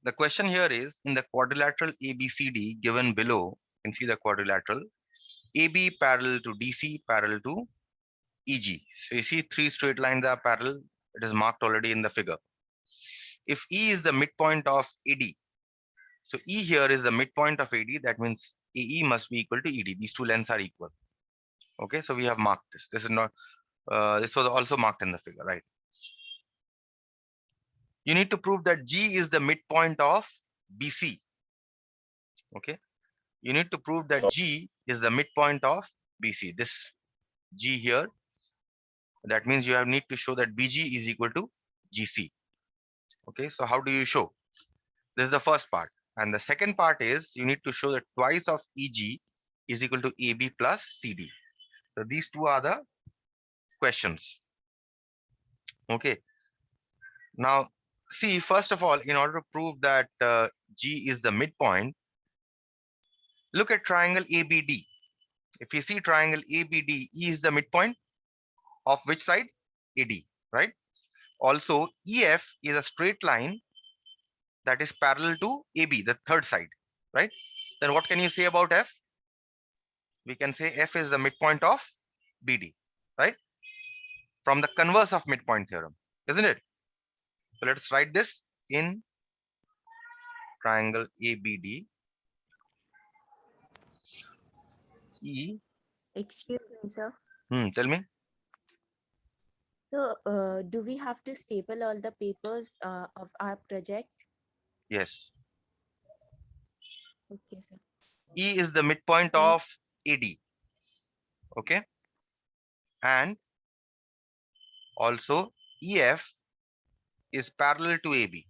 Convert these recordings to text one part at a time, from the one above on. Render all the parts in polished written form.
The question here is, in the quadrilateral ABCD given below, you can see the quadrilateral AB parallel to DC parallel to EG. So you see three straight lines are parallel. It is marked already in the figure. If E is the midpoint of AD, so E here is the midpoint of AD, that means AE must be equal to ED. These two lengths are equal. Okay, so we have marked this. This is not, this was also marked in the figure, right? You need to prove that G is the midpoint of BC. Okay, you need to prove that G is the midpoint of BC. This G here, that means you have need to show that BG is equal to GC. Okay, so how do you show? This is the first part. And the second part is you need to show that twice of EG is equal to AB plus CD. So these two are the questions. Okay. Now, see, first of all, in order to prove that G is the midpoint, look at triangle ABD. If you see triangle ABD, E is the midpoint of which side? AD, right? Also, EF is a straight line that is parallel to AB, the third side, right? Then what can you say about F? We can say F is the midpoint of BD, right? From the converse of midpoint theorem, isn't it? So let's write this in triangle ABD. E. Excuse me, sir. Tell me. So, do we have to staple all the papers of our project? Yes. Okay, sir. E is the midpoint of AD. Okay. And also EF is parallel to AB.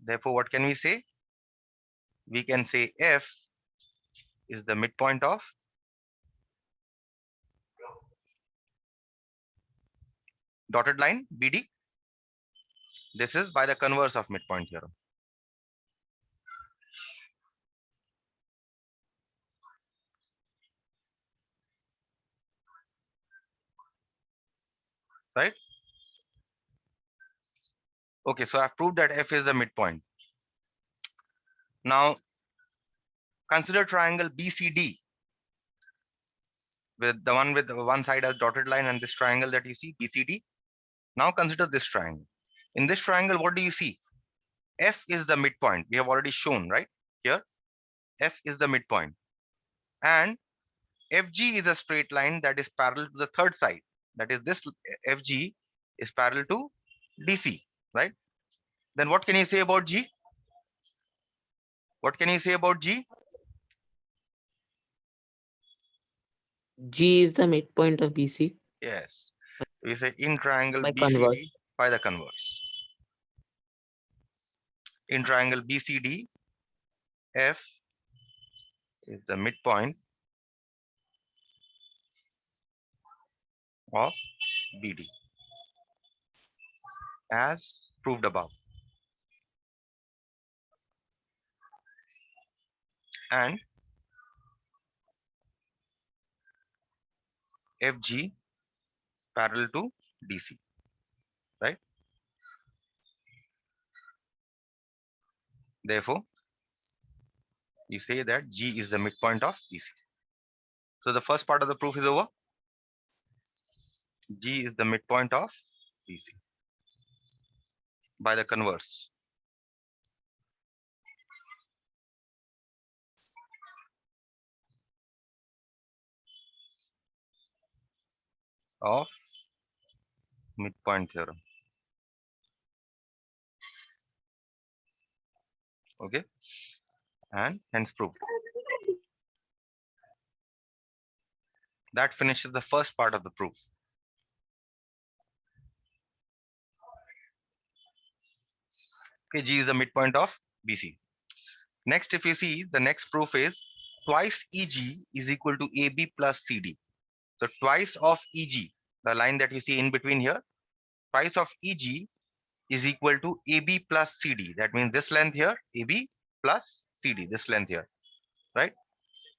Therefore, what can we say? We can say F is the midpoint of dotted line BD. This is by the converse of midpoint theorem. Right? Okay, so I've proved that F is the midpoint. Now, consider triangle BCD with the one side as dotted line and this triangle that you see, BCD. Now consider this triangle. In this triangle, what do you see? F is the midpoint. We have already shown, right? Here, F is the midpoint. And FG is a straight line that is parallel to the third side. That is, this FG is parallel to DC, right? Then what can you say about G? What can you say about G? G is the midpoint of BC. Yes. We say in triangle By BCD converse. by the converse. In triangle BCD, F is the midpoint of BD as proved above. And FG parallel to DC, right? Therefore, you say that G is the midpoint of BC. So the first part of the proof is over. G is the midpoint of BC by the converse. Of midpoint theorem. Okay, and hence proved. That finishes the first part of the proof. Okay, G is the midpoint of BC. Next, if you see, the next proof is twice EG is equal to AB plus CD. So twice of EG, the line that you see in between here, twice of EG is equal to AB plus CD. That means this length here, AB plus CD, this length here, right?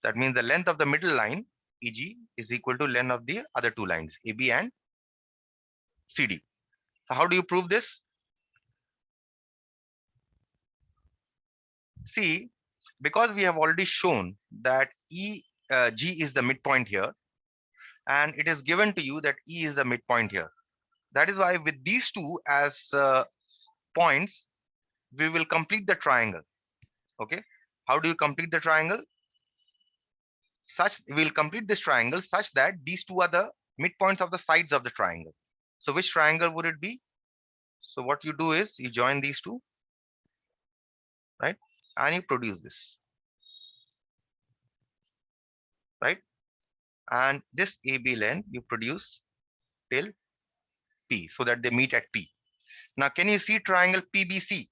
That means the length of the middle line, EG, is equal to length of the other two lines, AB and CD. So how do you prove this? See, because we have already shown that G is the midpoint here, and it is given to you that E is the midpoint here. That is why with these two as points, we will complete the triangle. Okay. How do you complete the triangle? We'll complete this triangle such that these two are the midpoints of the sides of the triangle. So which triangle would it be? So what you do is you join these two, right? And you produce this, right? And this AB length you produce till P so that they meet at P. Now, can you see triangle PBC?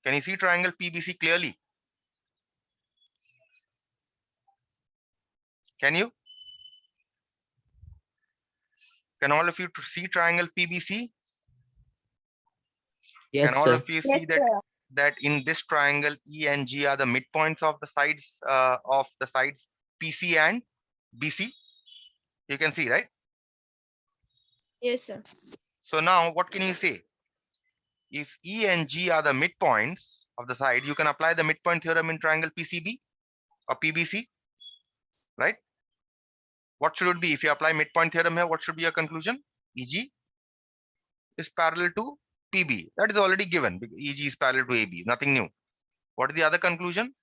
Can you see triangle PBC clearly? Can you? Can all of you see triangle PBC? Yes, Can all sir. of you see that in this triangle E and G are the midpoints of the sides PC and BC? You can see, right? Yes, sir. So now what can you say? If E and G are the midpoints of the side, you can apply the midpoint theorem in triangle PCB or PBC, right? What should it be? If you apply midpoint theorem here, what should be your conclusion? EG is parallel to PB. That is already given. EG is parallel to AB, nothing new. What is the other conclusion?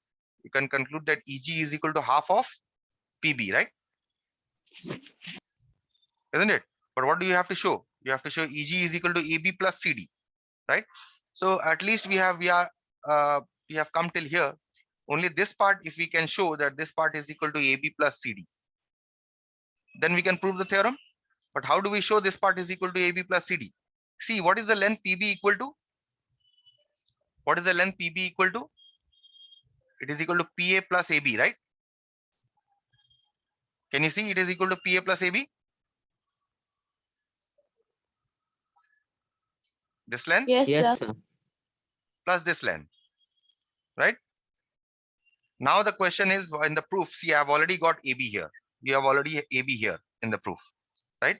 You can conclude that EG is equal to half of PB, right? Isn't it? But what do you have to show? You have to show EG is equal to AB plus CD, right? So at least we have come till here. Only this part, if we can show that this part is equal to AB plus CD, then we can prove the theorem. But how do we show this part is equal to AB plus CD? See, what is the length PB equal to? What is the length PB equal to? It is equal to PA plus AB, right? Can you see it is equal to PA plus AB? This length Yes, Yes, sir. sir. plus this length, right? Now the question is in the proof, see, I have already got AB here. You have already AB here in the proof, right?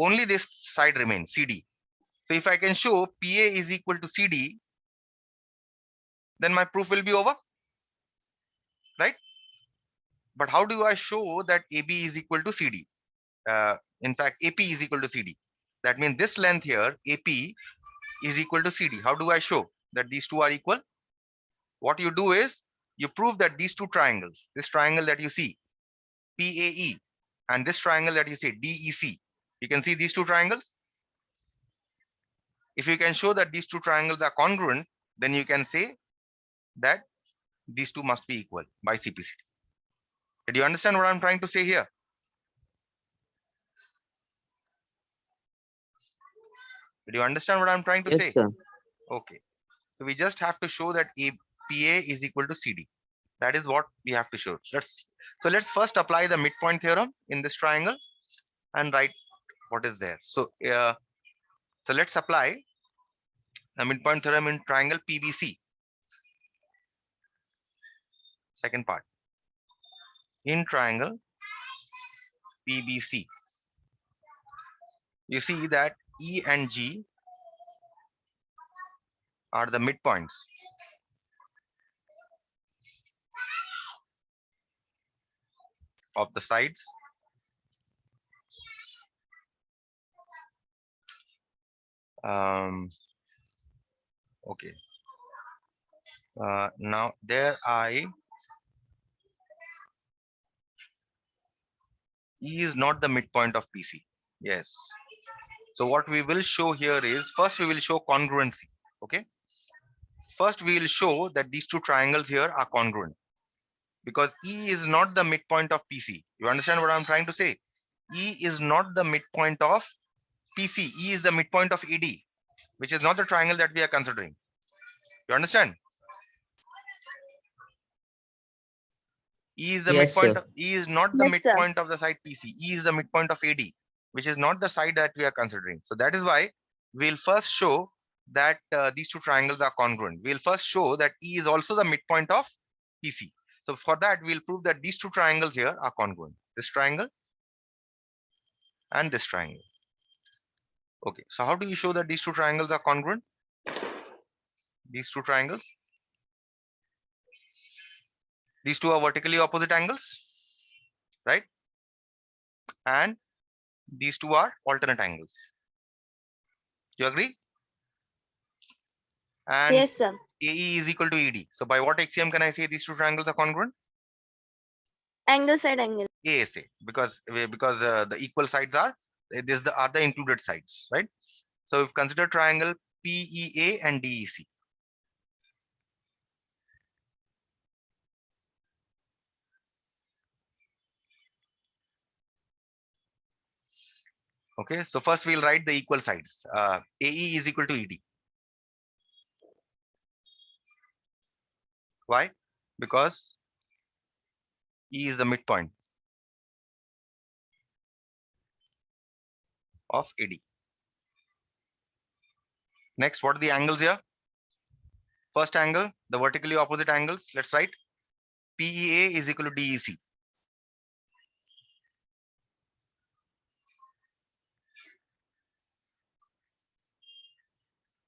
Only this side remains, CD. So if I can show PA is equal to CD, then my proof will be over, right? But how do I show that AB is equal to CD? In fact, AP is equal to CD. That means this length here, AP is equal to CD. How do I show that these two are equal? What you do is you prove that these two triangles, this triangle that you see, PAE, and this triangle that you see, DEC, you can see these two triangles. If you can show that these two triangles are congruent, then you can say that these two must be equal by CPCD. Did you understand what I'm trying to say here? Did you understand what I'm trying to Yes, say? sir. Okay. So we just have to show that PA is equal to CD. That is what we have to show. Let's first apply the midpoint theorem in this triangle and write what is there. So let's apply the midpoint theorem in triangle PBC. Second part. In triangle PBC, you see that E and G are the midpoints of the sides okay. Now there E is not the midpoint of PC. Yes. So what we will show here is, first we will show congruency. Okay. First we will show that these two triangles here are congruent because E is not the midpoint of PC. You understand what I'm trying to say? E is not the midpoint of PC. E is the midpoint of AD, which is not the triangle that we are considering. You understand? E is the Yes, midpoint sir. of E is not the Yes, sir. midpoint of the side PC. E is the midpoint of AD, which is not the side that we are considering. So that is why we'll first show that these two triangles are congruent. We'll first show that E is also the midpoint of PC. So for that, we'll prove that these two triangles here are congruent. This triangle and this triangle. Okay, so how do you show that these two triangles are congruent? These two triangles. These two are vertically opposite angles, right? And these two are alternate angles. You agree? And Yes, sir. AE is equal to ED. So by what axiom can I say these two triangles are congruent? Angle side angle. ASA, because the equal sides are are the included sides, right? So we've considered triangle PEA and DEC. Okay, so first we'll write the equal sides. AE is equal to ED. Why? Because E is the midpoint of AD. Next, what are the angles here? First angle, the vertically opposite angles. Let's write PEA is equal to DEC.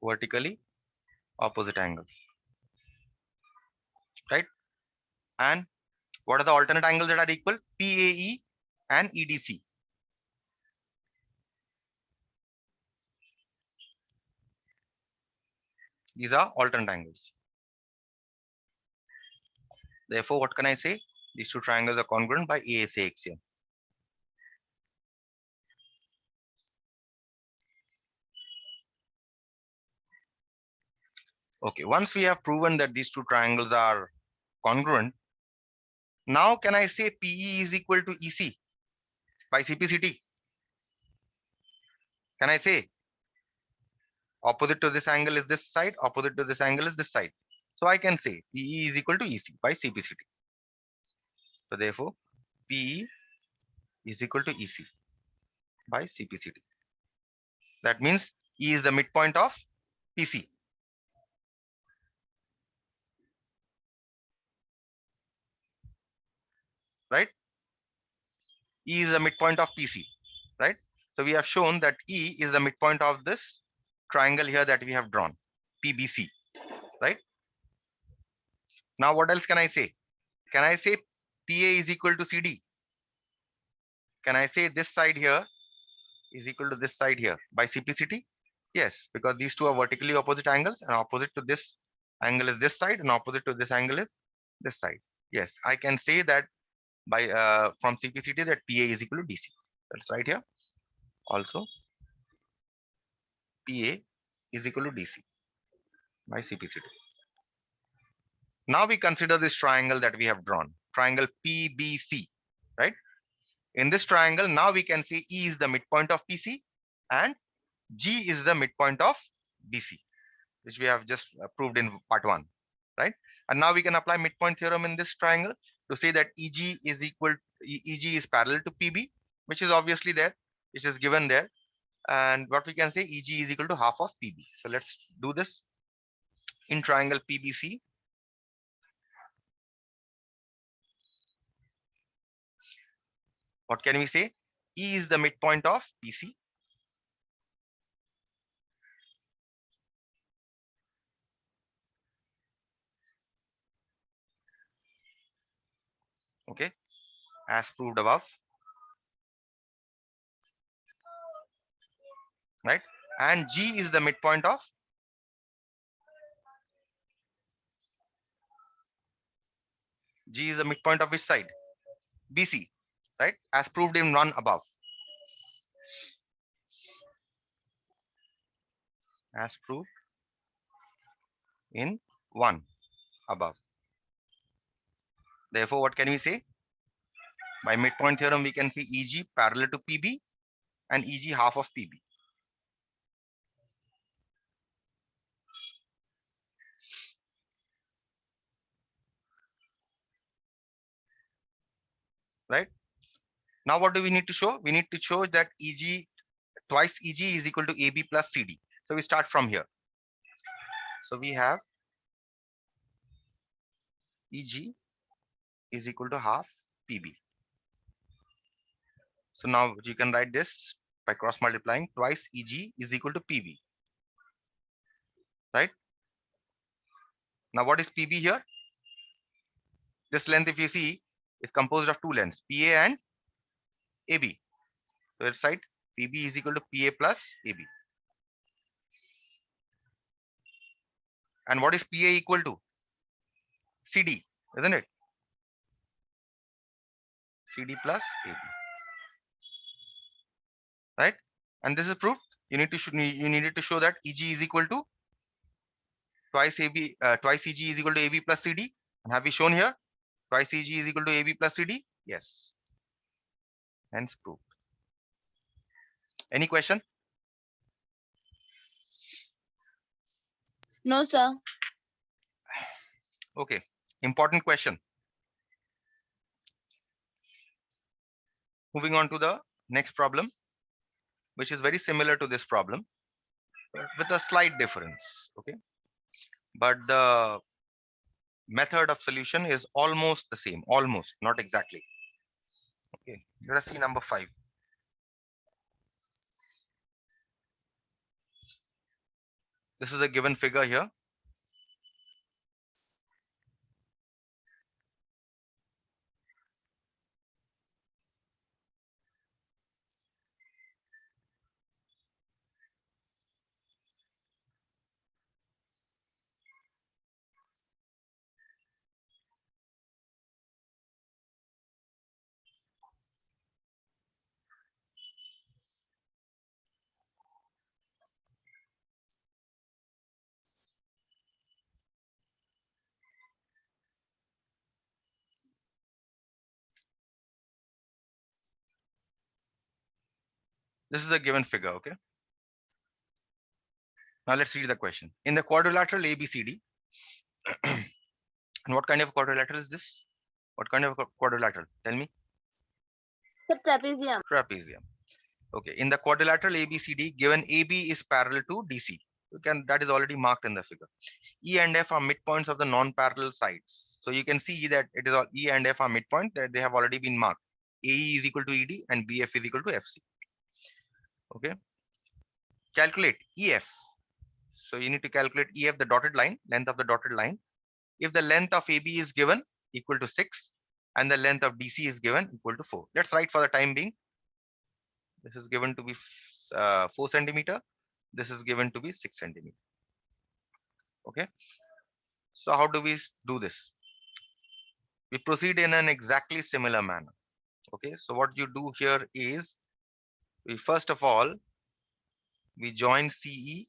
Vertically opposite angles, right? And what are the alternate angles that are equal? PAE and EDC. These are alternate angles. Therefore, what can I say? These two triangles are congruent by ASA axiom. Okay, once we have proven that these two triangles are congruent, now can I say PE is equal to EC by CPCT? Can I say opposite to this angle is this side, opposite to this angle is this side? So I can say PE is equal to EC by CPCT. So therefore, PE is equal to EC by CPCT. That means E is the midpoint of PC. Right? E is the midpoint of PC, right? So we have shown that E is the midpoint of this triangle here that we have drawn, PBC, right? Now what else can I say? Can I say PA is equal to CD? Can I say this side here is equal to this side here by CPCT? Yes, because these two are vertically opposite angles, and opposite to this angle is this side and opposite to this angle is this side. Yes, I can say that by from CPCT that PA is equal to DC. That's right here. Also, PA is equal to DC by CPCT. Now we consider this triangle that we have drawn, triangle PBC, right? In this triangle, now we can say E is the midpoint of PC and G is the midpoint of BC, which we have just proved in part 1, right? And now we can apply midpoint theorem in this triangle to say that EG is parallel to PB, which is obviously there, which is given there. And what we can say, EG is equal to half of PB. So let's do this. In triangle PBC, what can we say? E is the midpoint of PC. Okay, as proved above, right? And G is the midpoint of which side? BC, right? As proved in 1 above. As proved in 1 above. Therefore, what can we say? By midpoint theorem, we can see EG parallel to PB and EG half of PB. Right? Now, what do we need to show? We need to show that EG twice EG is equal to AB plus CD. So we start from here. So we have EG is equal to half PB. So now you can write this by cross multiplying. Twice EG is equal to PB. Right? Now what is PB here? This length, if you see, is composed of two lengths, PA and AB. So let's write PB is equal to PA plus AB. And what is PA equal to? CD, isn't it? CD plus AB. Right? And this is proved. You needed to show that EG is equal to twice AB, twice EG is equal to AB plus CD. And have we shown here? Twice EG is equal to AB plus CD? Yes. Hence proved. Any question? No, sir. Okay. Important question. Moving on to the next problem, which is very similar to this problem, with a slight difference. Okay. But the method of solution is almost the same, almost, not exactly. Okay. Let us see number 5. This is a given figure here. This is a given figure. Okay. Now let's read the question. In the quadrilateral ABCD, and what kind of quadrilateral is this? What kind of quadrilateral? Tell me. The trapezium. Trapezium. Okay. In the quadrilateral ABCD, given AB is parallel to DC. That is already marked in the figure. E and F are midpoints of the non-parallel sides. So you can see that it is all E and F are midpoint, that they have already been marked. AE is equal to ED and BF is equal to FC. Okay. Calculate EF. So you need to calculate EF, the dotted line, length of the dotted line. If the length of AB is given equal to 6 and the length of DC is given equal to 4. Let's write for the time being. This is given to be 4 centimeter. This is given to be 6 centimeter. Okay. So how do we do this? We proceed in an exactly similar manner. Okay. So what you do here is, we first of all, we join CE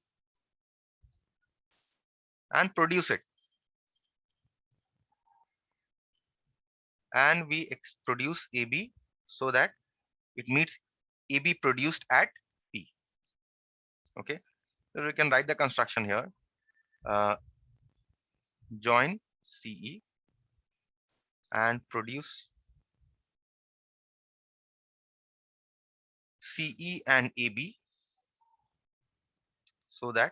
and produce it. And we produce AB so that it meets AB produced at P. Okay. So we can write the construction here. Join CE and produce CE and AB so that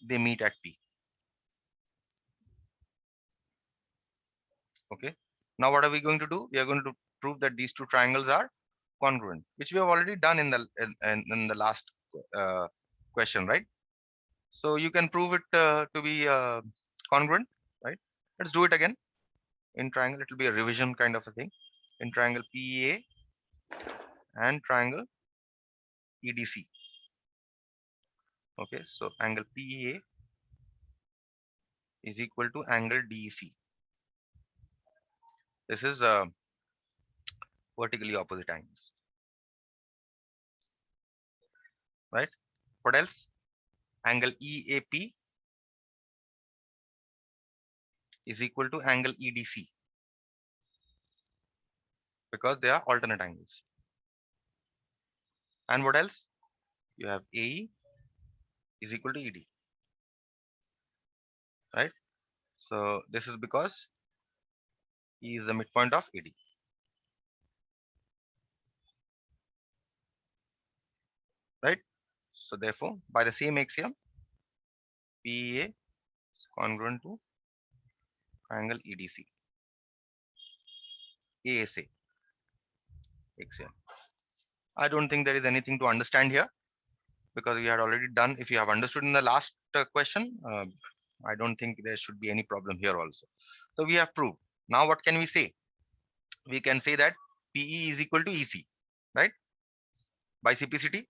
they meet at P. Okay. Now what are we going to do? We are going to prove that these two triangles are congruent, which we have already done in the last question, right? So you can prove it to be congruent, right? Let's do it again. In triangle, it will be a revision kind of a thing. In triangle PEA and triangle EDC. Okay, so angle PEA is equal to angle DEC. This is vertically opposite angles, right? What else? Angle EAP is equal to angle EDC because they are alternate angles. And what else? You have AE is equal to ED, right? So this is because E is the midpoint of ED. Right? So therefore, by the same axiom, PEA is congruent to angle EDC. ASA axiom. I don't think there is anything to understand here because we had already done. If you have understood in the last question, I don't think there should be any problem here also. So we have proved. Now what can we say? We can say that PE is equal to EC, right? By simplicity.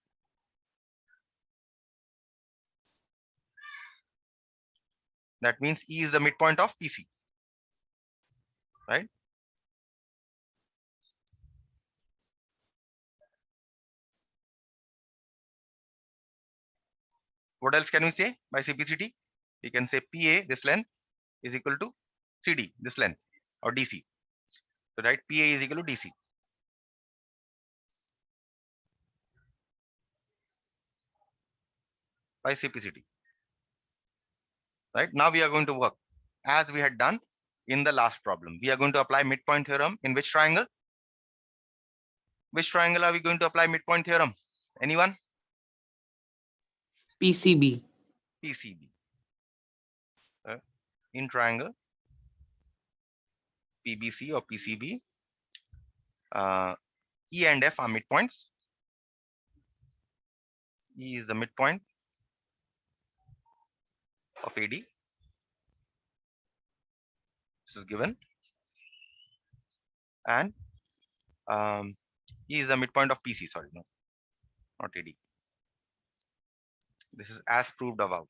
That means E is the midpoint of PC, right? What else can we say by simplicity? We can say PA, this length, is equal to CD, this length, or DC. So right, PA is equal to DC. By simplicity. Right, now we are going to work as we had done in the last problem. We are going to apply midpoint theorem in which triangle? Which triangle are we going to apply midpoint theorem? Anyone? PCB. PCB. In triangle PBC or PCB, E and F are midpoints. E is the midpoint of AD. This is given. And E is the midpoint of PC. Sorry, no, not AD. This is as proved above.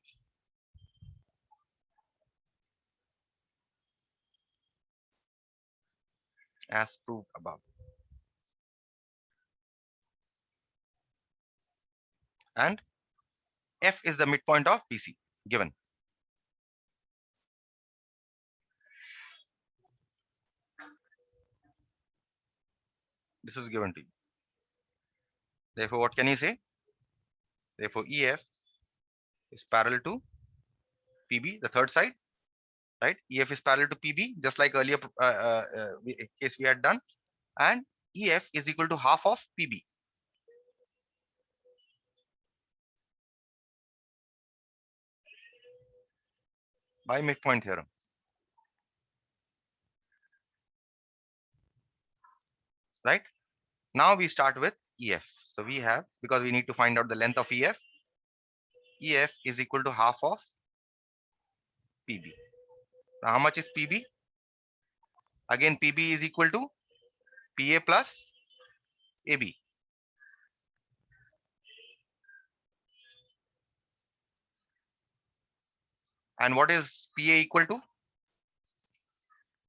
As proved above. And F is the midpoint of PC, given. This is given to you. Therefore, what can you say? Therefore, EF is parallel to PB, the third side, right? EF is parallel to PB, just like earlier case we had done, and EF is equal to half of PB. By midpoint theorem. Right? Now we start with EF. So we have, because we need to find out the length of EF, EF is equal to half of PB. Now how much is PB? Again, PB is equal to PA plus AB. And what is PA equal to? PA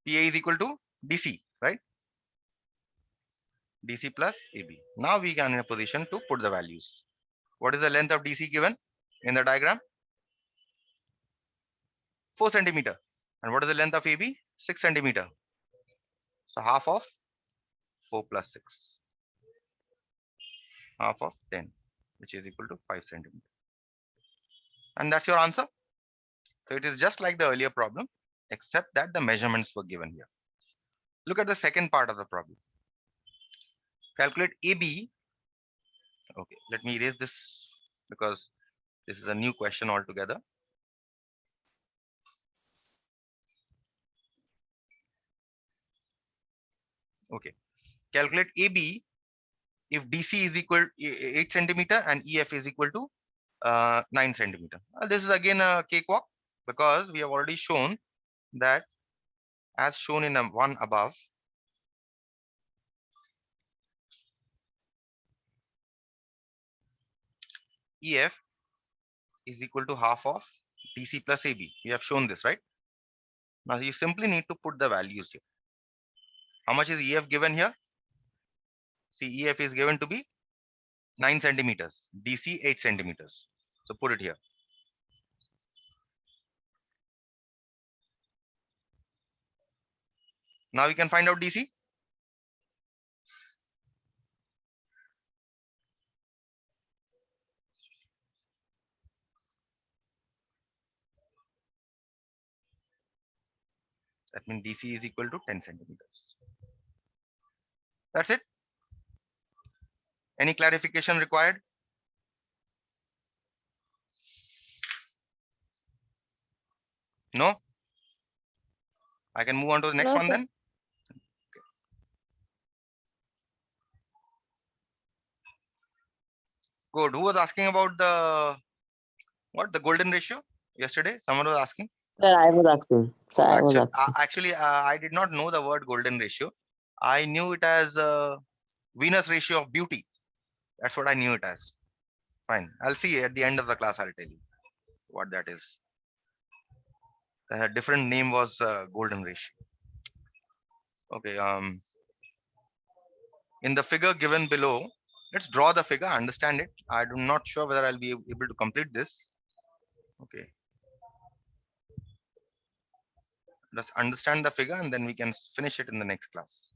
is equal to DC, right? DC plus AB. Now we are in a position to put the values. What is the length of DC given in the diagram? 4 centimeter. And what is the length of AB? 6 centimeter. So half of 4 plus 6. Half of 10, which is equal to 5 centimeter. And that's your answer. So it is just like the earlier problem, except that the measurements were given here. Look at the second part of the problem. Calculate AB. Okay, let me erase this because this is a new question altogether. Okay, calculate AB if DC is equal 8 centimeter and EF is equal to 9 centimeter. This is again a cakewalk because we have already shown that as shown in one above, EF is equal to half of DC plus AB. We have shown this, right? Now you simply need to put the values here. How much is EF given here? See, EF is given to be 9 centimeters, DC 8 centimeters. So put it here. Now we can find out DC. That means DC is equal to 10 centimeters. That's it. Any clarification required? No? I can move on to the next No, one sir. then. Good. Who was asking about the golden ratio yesterday? Someone was asking. Sir, I was asking. Sir, Oh, I was asking. actually, I did not know the word golden ratio. I knew it as Venus ratio of beauty. That's what I knew it as. Fine. I'll see at the end of the class. I'll tell you what that is. A different name was golden ratio. Okay. In the figure given below, let's draw the figure. Understand it. I'm not sure whether I'll be able to complete this. Okay. Let's understand the figure and then we can finish it in the next class.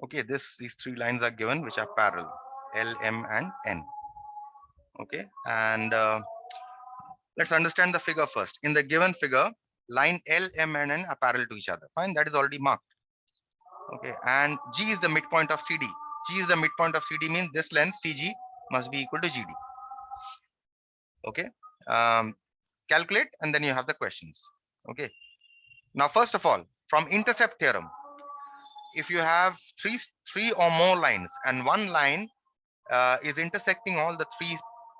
Okay, these three lines are given which are parallel, L, M, and N. Okay, and let's understand the figure first. In the given figure, line L, M, and N are parallel to each other. Fine, that is already marked. Okay, and G is the midpoint of CD. G is the midpoint of CD means this length CG must be equal to GD. Okay, calculate and then you have the questions. Okay, now first of all, from intercept theorem, if you have three or more lines and one line is intersecting all the three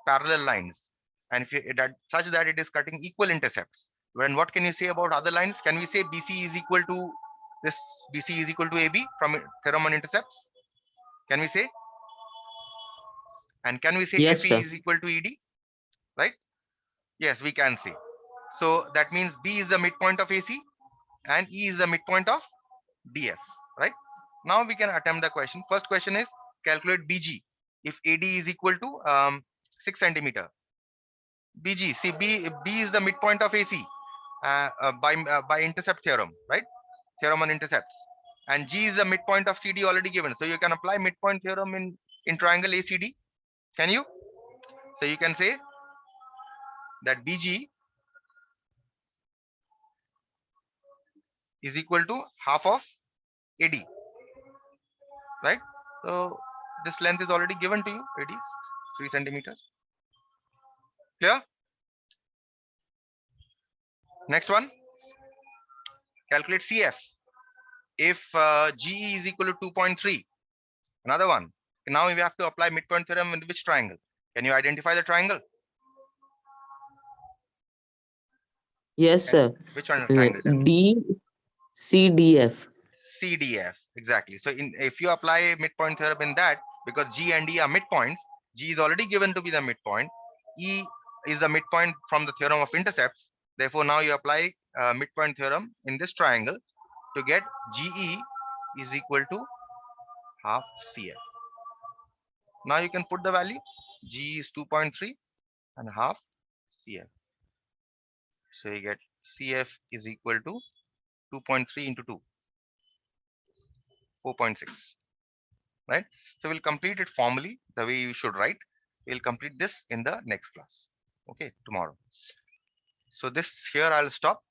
parallel lines, and if you such that it is cutting equal intercepts, then what can you say about other lines? Can we say BC is equal to this, BC is equal to AB from theorem on intercepts? Can we say? And can we say Yes, FE sir. is equal to ED? Right? Yes, we can say. So that means B is the midpoint of AC and E is the midpoint of DF. Right? Now we can attempt the question. First question is calculate BG if AD is equal to 6 centimeter. BG, see B is the midpoint of AC by intercept theorem, right? Theorem on intercepts. And G is the midpoint of CD already given. So you can apply midpoint theorem in triangle ACD. Can you? So you can say that BG is equal to half of AD, right? So this length is already given to you. AD is 3 centimeters. Clear? Next one. Calculate CF. If GE is equal to 2.3. Another one. Now we have to apply midpoint theorem in which triangle? Can you identify the triangle? Yes, sir. Which one triangle? DCDF. CDF, exactly. So if you apply midpoint theorem in that, because G and E are midpoints, G is already given to be the midpoint. E is the midpoint from the theorem of intercepts. Therefore, now you apply midpoint theorem in this triangle to get GE is equal to half CF. Now you can put the value. G is 2.3 and half CF. So you get CF is equal to 2.3 into 2, 4.6. Right? So we'll complete it formally the way you should write. We'll complete this in the next class. Okay, tomorrow. So this here I'll stop.